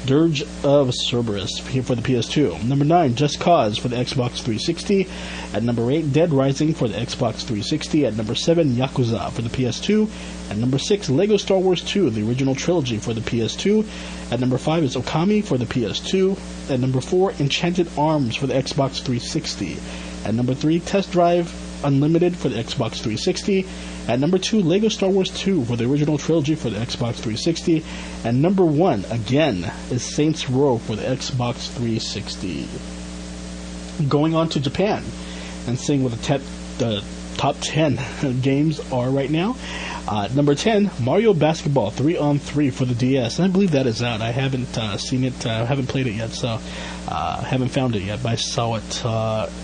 Dirge of Cerberus for the PS2. Number 9, Just Cause for the Xbox 360. At number 8, Dead Rising for the Xbox 360. At number 7, Yakuza for the PS2. At number 6, Lego Star Wars 2, the original trilogy for the PS2. At number 5 is Okami for the PS2. At number 4, Enchanted Arms for the Xbox 360. At number 3, Test Drive Unlimited for the Xbox 360. At number 2, Lego Star Wars 2 for the original trilogy for the Xbox 360. And number 1, again, is Saints Row for the Xbox 360. Going on to Japan and seeing what the top 10 games are right now. Number 10, Mario Basketball 3-on-3 for the DS. And I believe that is out. I haven't seen it, haven't played it yet, so haven't found it yet. But I saw it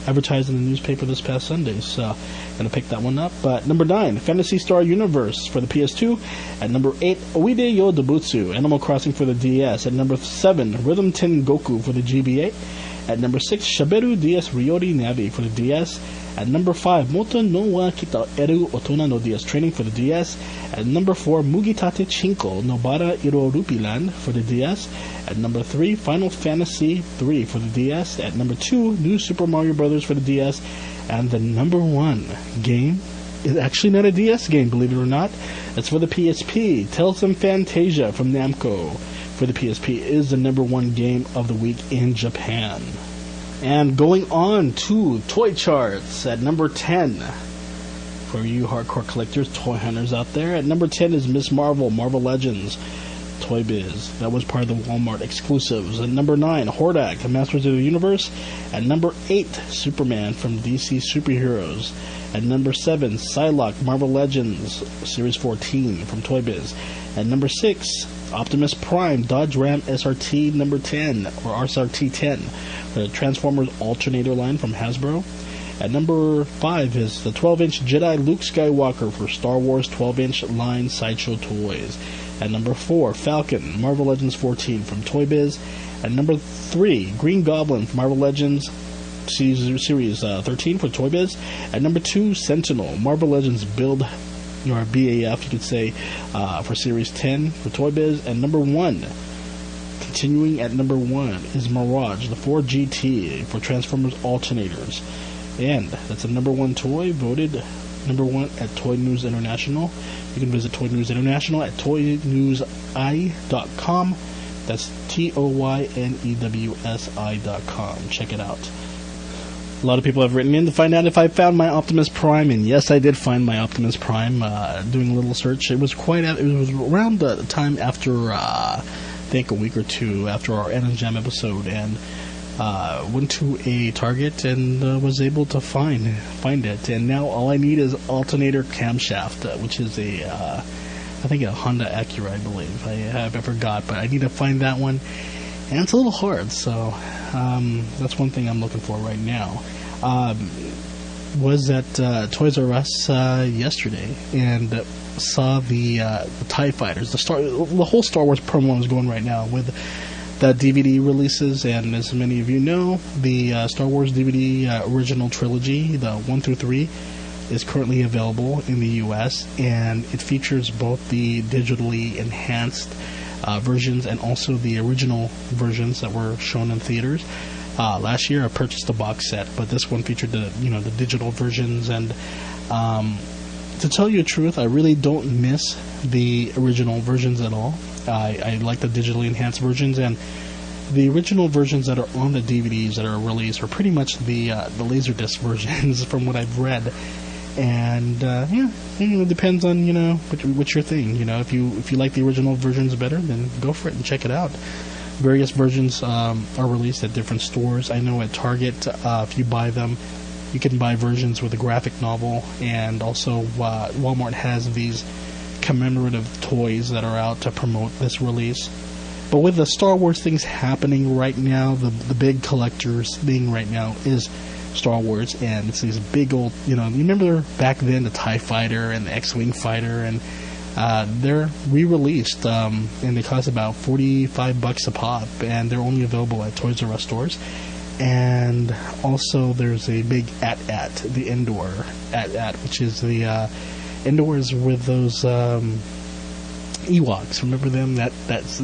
advertised in the newspaper this past Sunday, so gonna pick that one up. But number 9, Phantasy Star Universe for the PS2. At number 8, Oide Yo Dobutsu, Animal Crossing for the DS. At number 7, Rhythm Tengoku for the GBA. At number 6, Shaberu DS Ryori Navi for the DS. At number 5, Moto no wa Kita Eru Otona no DS Training for the DS. At number 4, Mugitate Chinko Nobara Iro Rupiland for the DS. At number 3, Final Fantasy 3 for the DS. At number 2, New Super Mario Bros. For the DS. And the number 1 game is actually not a DS game, believe it or not. It's for the PSP. Tales of Fantasia from Namco for the PSP is the number 1 game of the week in Japan. And going on to toy charts, at number 10, for you hardcore collectors, toy hunters out there, at number 10 is Ms. Marvel, Marvel Legends, Toy Biz. That was part of the Walmart exclusives. At number 9, Hordak, Masters of the Universe. At number 8, Superman from DC Superheroes. At number 7, Psylocke, Marvel Legends, Series 14 from Toy Biz. At number 6, Optimus Prime, Dodge Ram SRT number 10, or SRT 10, the Transformers alternator line from Hasbro. At number 5 is the 12-inch Jedi Luke Skywalker for Star Wars 12-inch line Sideshow Toys. At number 4, Falcon, Marvel Legends 14 from Toy Biz. At number 3, Green Goblin from Marvel Legends Series 13 for Toy Biz. At number 2, Sentinel, Marvel Legends Build, or BAF, you could say, for Series 10 for Toy Biz. And number 1, continuing at number 1, is Mirage, the 4GT for Transformers alternators. And that's the number 1 toy, voted number 1 at Toy News International. You can visit Toy News International at toynewsi.com. That's TOYNEWSI.com. Check it out. A lot of people have written in to find out if I found my Optimus Prime, and yes, I did find my Optimus Prime. Doing a little search, it was around the time after I think a week or two after our Anna Jam episode, and went to a Target and was able to find it. And now all I need is alternator camshaft, which is I think a Honda Acura, I believe. I forgot, but I need to find that one. And it's a little hard, so that's one thing I'm looking for right now. was at Toys R Us yesterday and saw the TIE Fighters. The whole Star Wars promo is going right now with the DVD releases, and as many of you know, the Star Wars DVD original trilogy, the 1 through 3, is currently available in the US, and it features both the digitally enhanced versions and also the original versions that were shown in theaters. Last year I purchased a box set, but this one featured the digital versions, and to tell you the truth, I really don't miss the original versions at all. I like the digitally enhanced versions, and the original versions that are on the DVDs that are released are pretty much the Laserdisc versions from what I've read. And it depends on what's your thing. If you like the original versions better, then go for it and check it out. Various versions are released at different stores. I know at Target, if you buy them, you can buy versions with a graphic novel, and also Walmart has these commemorative toys that are out to promote this release. But with the Star Wars things happening right now, the big collectors thing right now is Star Wars, and it's these big old, you remember back then the TIE Fighter and the X-Wing Fighter, and they're re-released, and they cost about $45 a pop, and they're only available at Toys R Us stores. And also there's a big AT-AT, the Endor AT-AT, which is the Endors with those Ewoks. Remember them? That's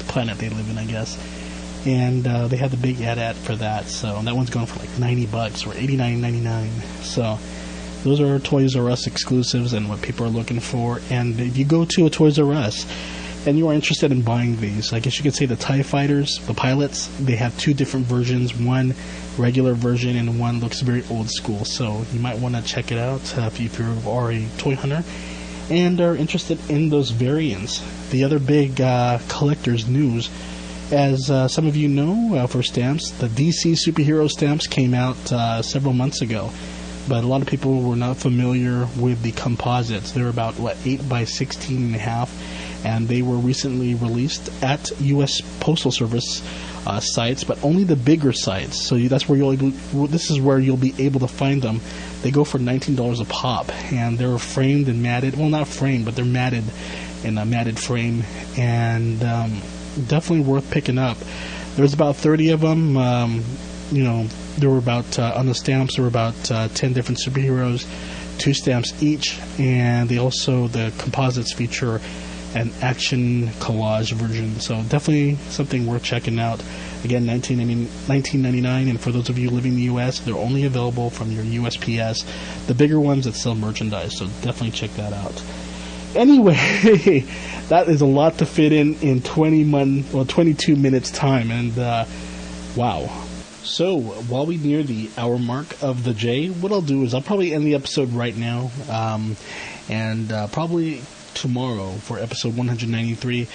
planet they live in, I guess. And they had the big AT-AT for that, so that one's going for like $90 or $89.99. So those are Toys R Us exclusives and what people are looking for. And if you go to a Toys R Us and you are interested in buying these, I guess you could say the TIE Fighters, the pilots, they have two different versions, one regular version and one looks very old school. So you might want to check it out if you are a toy hunter and are interested in those variants. The other big collector's news, as some of you know, for stamps, the DC superhero stamps came out several months ago, but a lot of people were not familiar with the composites. They're about 8 by 16.5, and they were recently released at U.S. Postal Service sites, but only the bigger sites. So that's where this is where you'll be able to find them. They go for $19 a pop, and they're framed and matted. Well, not framed, but they're matted in a matted frame, and definitely worth picking up. There's about 30 of them. There were about on the stamps there were about 10 different superheroes, 2 stamps each, and the composites feature an action collage version. So definitely something worth checking out. Again, $19.99, and for those of you living in the U.S., they're only available from your USPS, the bigger ones that sell merchandise. So definitely check that out. Anyway, that is a lot to fit in 22 minutes time, and wow. So while we near the hour mark of the J, what I'll do is I'll probably end the episode right now, and probably tomorrow for episode 193,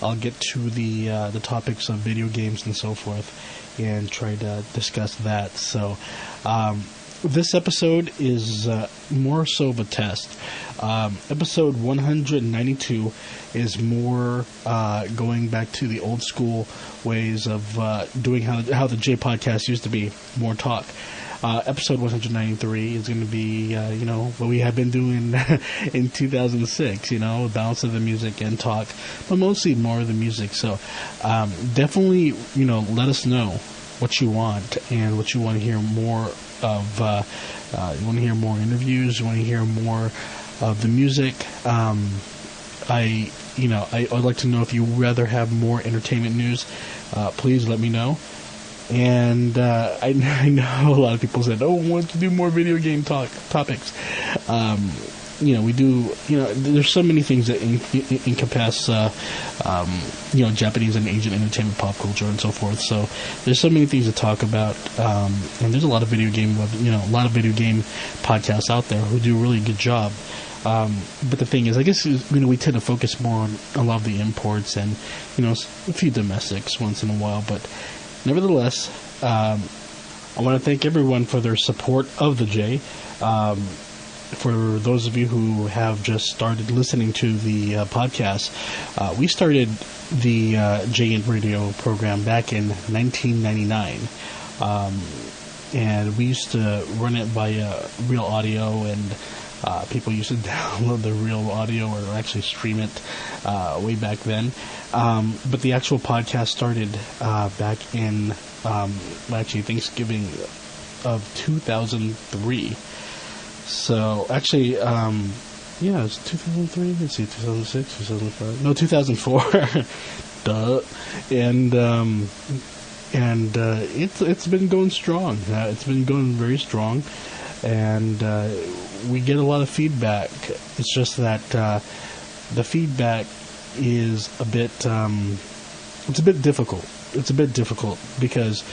I'll get to the topics of video games and so forth, and try to discuss that. So this episode is more so of a test. Episode 192 is more going back to the old school ways of doing how the J podcast used to be, more talk. Episode 193 is going to be, what we have been doing in 2006, a balance of the music and talk, but mostly more of the music. So definitely, let us know what you want and what you want to hear more of. You want to hear more interviews, you want to hear more of the music. I'd like to know if you rather have more entertainment news. Please let me know. And I know a lot of people said, "Oh, I want to do more video game topics." We do. There's so many things that encompass, Japanese and Asian entertainment, pop culture, and so forth. So there's so many things to talk about, and there's a lot of video game podcasts out there who do a really good job. But the thing is, I guess we tend to focus more on a lot of the imports and a few domestics once in a while, but. Nevertheless, I want to thank everyone for their support of the J. For those of you who have just started listening to the podcast, we started the J-DORAMA radio program back in 1999. and we used to run it via Real Audio, and people used to download the Real Audio or actually stream it way back then. But the actual podcast started back in actually Thanksgiving of 2003. So actually, yeah, it's 2003. Let's see, 2006, 2005. No, 2004. Duh. And it's been going strong. It's been going very strong, and we get a lot of feedback. It's just that the feedback is a bit it's a bit difficult. It's a bit difficult because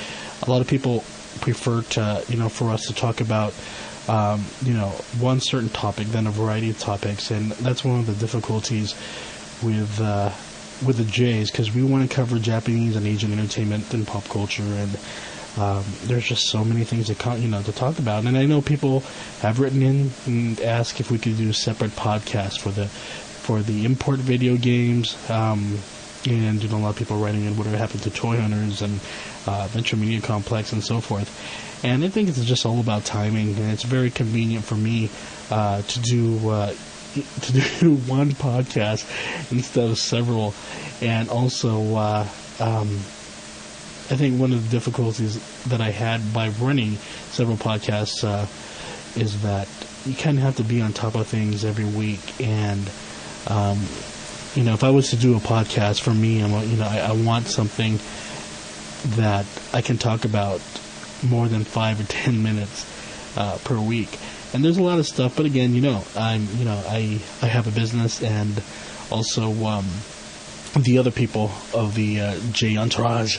a lot of people prefer to, for us to talk about one certain topic than a variety of topics, and that's one of the difficulties with the J's, because we want to cover Japanese and Asian entertainment and pop culture, and there's just so many things to talk about. And I know people have written in and asked if we could do a separate podcast for the import video games, and a lot of people writing in whatever happened to Toy Hunters and Venture Media Complex and so forth. And I think it's just all about timing, and it's very convenient for me to do one podcast instead of several. And also, I think one of the difficulties that I had by running several podcasts is that you kind of have to be on top of things every week. And if I was to do a podcast, for me, I want something that I can talk about more than 5 or 10 minutes per week. And there's a lot of stuff, but again, I have a business, and also the other people of the J entourage,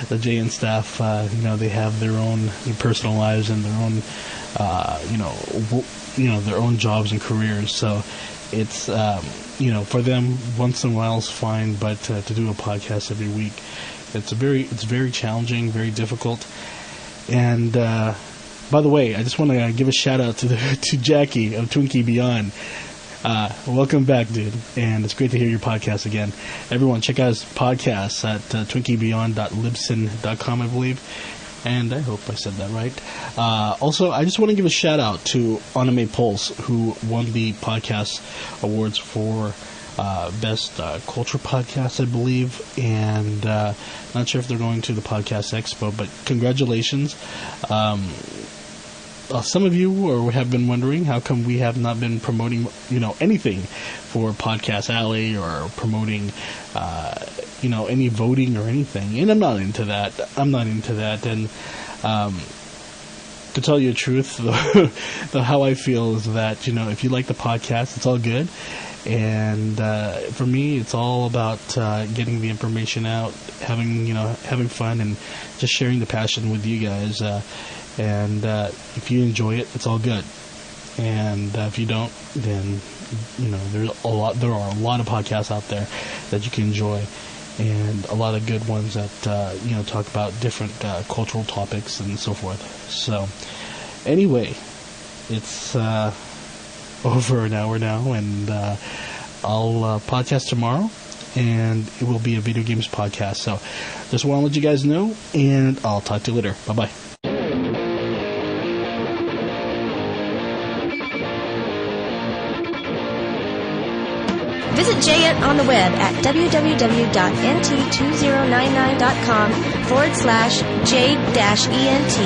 the JN staff, they have their own personal lives and their own, their own jobs and careers. So it's, for them, once in a while is fine, but to do a podcast every week, it's very challenging, very difficult. And by the way, I just want to give a shout out to Jackie of Twinkie Beyond. Welcome back, dude, and it's great to hear your podcast again. Everyone, check out his podcast at twinkiebeyond.libsyn.com, I believe, and I hope I said that right. Also, I just want to give a shout out to Anime Pulse, who won the podcast awards for Best Culture Podcast, I believe, and not sure if they're going to the Podcast Expo, but congratulations. Some of you have been wondering how come we have not been promoting, anything for Podcast Alley or promoting, any voting or anything. And I'm not into that. And to tell you the truth, how I feel is that, if you like the podcast, it's all good. And for me, it's all about getting the information out, having fun, and just sharing the passion with you guys. And if you enjoy it, it's all good. And if you don't, then there are a lot of podcasts out there that you can enjoy, and a lot of good ones that talk about different cultural topics and so forth. So anyway, it's over an hour now, and I'll podcast tomorrow, and it will be a video games podcast. So just want to let you guys know, and I'll talk to you later. Bye-bye. Visit J-DORAMA on the web at www.nt2099.com/J-ENT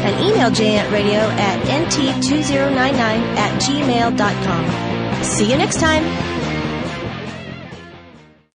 and email J-DORAMA Radio at nt2099@gmail.com. See you next time.